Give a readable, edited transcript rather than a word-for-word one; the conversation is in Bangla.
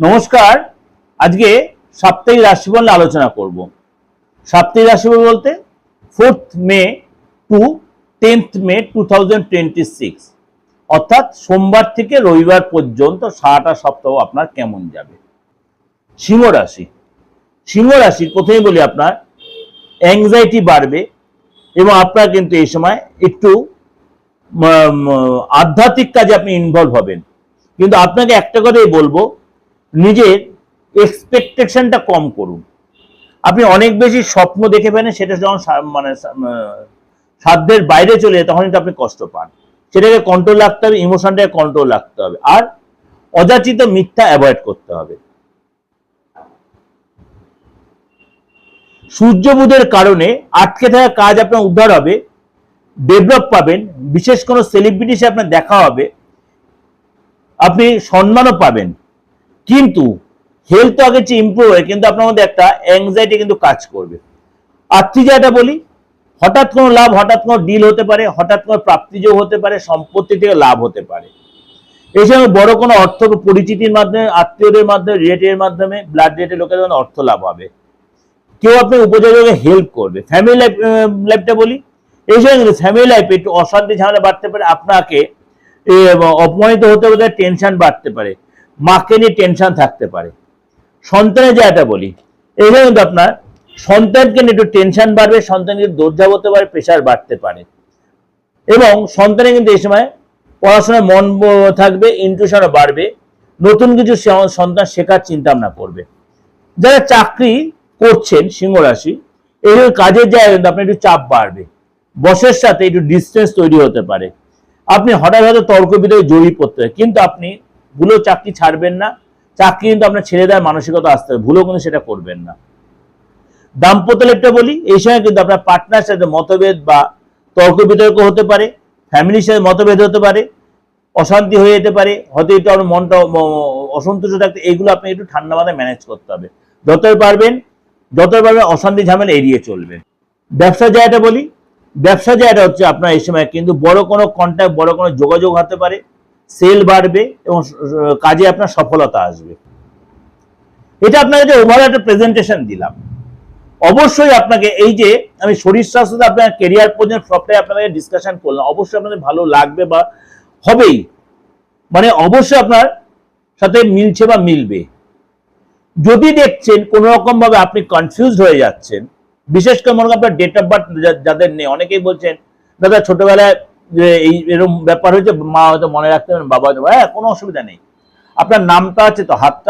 নমস্কার। আজকে সাপ্তাহিক রাশিফল নিয়ে আলোচনা করব। সাপ্তাহিক রাশিফল বলতে 4th মে টু 10th মে 2026, অর্থাৎ সোমবার থেকে রবিবার পর্যন্ত সারাটা সপ্তাহ আপনার কেমন যাবে। সিংহ রাশি, সিংহ রাশি প্রথমেই বলি আপনার অ্যাংজাইটি বাড়বে এবং আপনার কিন্তু এই সময় একটু আধ্যাত্মিক কাজে আপনি ইনভলভ হবেন। কিন্তু আপনাকে একটা কথাই বলবো, নিজের এক্সপেকটেশনটা কম করুন। আপনি অনেক বেশি স্বপ্ন দেখে ফেলেন, সেটা যখন সাধ্যের বাইরে চলে যায় তখন কিন্তু আপনি কষ্ট পান। সেটাকে কন্ট্রোল রাখতে হবে, ইমোশনটাকে কন্ট্রোল রাখতে হবে, আর অযাচিত মিথ্যা অ্যাভয়েড করতে হবে। সূর্য বুধের কারণে আটকে থাকা কাজ আপনার উদ্ধার হবে, ডেভেলপ পাবেন, বিশেষ কোনো সেলিব্রিটির সাথে আপনার দেখা হবে, আপনি সম্মানও পাবেন। কিন্তু হেলথ তো আগে চেয়ে ইম্প্রুভ হয়, কিন্তু আপনার মধ্যে একটা অ্যাংজাইটি কিন্তু কাজ করবে। আর্থিক জায়গাটা বলি, হঠাৎ কোনো লাভ, হঠাৎ কোনো ডিল হতে পারে, হঠাৎ কোনো প্রাপ্তিযোগ হতে পারে, সম্পত্তি থেকে লাভ হতে পারে। এই সঙ্গে বড় কোনো অর্থ পরিচিতির মাধ্যমে, আত্মীয়দের মাধ্যমে, রিলেটিভের মাধ্যমে, ব্লাড রিলেটেড লোকের জন্য অর্থ লাভ হবে। কেউ আপনি উপযোগে হেল্প করবে। ফ্যামিলি লাইফটা বলি, এই সময় কিন্তু ফ্যামিলি লাইফে একটু অশান্তি ঝামেলা বাড়তে পারে, আপনাকে অপমানিত হতে হতে টেনশন বাড়তে পারে, মাকে নিয়ে টেনশন থাকতে পারে। সন্তানের জায়গাটা বলি, এইখানে কিন্তু আপনার সন্তানকে নিয়ে একটু টেনশন বাড়বে, সন্তানকে দৌড়ঝাঁপ হতে পারে, প্রেশার বাড়তে পারে, এবং সন্তানের কিন্তু এই সময় পড়াশোনায় মন থাকবে, ইন্টুইশনও বাড়বে, নতুন কিছু সন্তান শেখার চিন্তা ভাবনা করবে। যারা চাকরি করছেন সিংহ রাশি, এই কাজের জায়গায় কিন্তু আপনার একটু চাপ বাড়বে, বসের সাথে একটু ডিস্টেন্স তৈরি হতে পারে, আপনি হঠাৎ হঠাৎ তর্ক বিতর্কে জড়িয়ে পড়তে হয়। কিন্তু আপনি ভুলেও চাকরি ছাড়বেন না, চাকরি কিন্তু আপনার ছেড়ে দেওয়ার মানসিকতা আসতে হবে, ভুলেও কিন্তু সেটা করবেন না। দাম্পত্য লাইফটা বলি, এই সময় কিন্তু আপনার পার্টনার সাথে মতভেদ বা তর্ক বিতর্ক হতে পারে, ফ্যামিলির সাথে মতভেদ হতে পারে, অশান্তি হয়ে যেতে পারে, হয়তো একটু আপনার মনটা অসন্তুষ্ট থাকতে, এইগুলো আপনি একটু ঠান্ডা মাথায় ম্যানেজ করতে হবে। যতই পারবেন অশান্তি ঝামেলা এড়িয়ে চলবেন। ব্যবসার জায়গাটা বলি, ব্যবসা জায়গাটা হচ্ছে আপনার এই সময় কিন্তু বড় কোনো কন্ট্যাক্ট, বড় কোনো যোগাযোগ হতে পারে, সেল বাড়বে এবং কাজে আপনার সফলতা আসবে। এটা আপনাকে যে ওভারঅল একটা প্রেজেন্টেশন দিলাম। অবশ্যই আপনাকে এই যে আমি শরীর স্বাস্থ্য আপনার কেরিয়ার পর্যন্ত সবটাই আপনাদের ডিসকাশন করলাম, অবশ্যই আপনাদের ভালো লাগবে বা হবেই, মানে অবশ্যই আপনার সাথে মিলছে বা মিলবে। যদি দেখছেন কোনো রকম ভাবে আপনি কনফিউজড হয়ে যাচ্ছেন, বিশেষ করে মনে করেন আপনার ডেট অফ বার্থ যাদের নেই, অনেকেই বলছেন দাদা ছোটবেলায় যে এই এরকম ব্যাপার হয়েছে, মা হয়তো মনে রাখতে পারেন, বাবা হয়তো, হ্যাঁ কোনো অসুবিধা নেই, আপনার নামটা আছে তো, হাতটা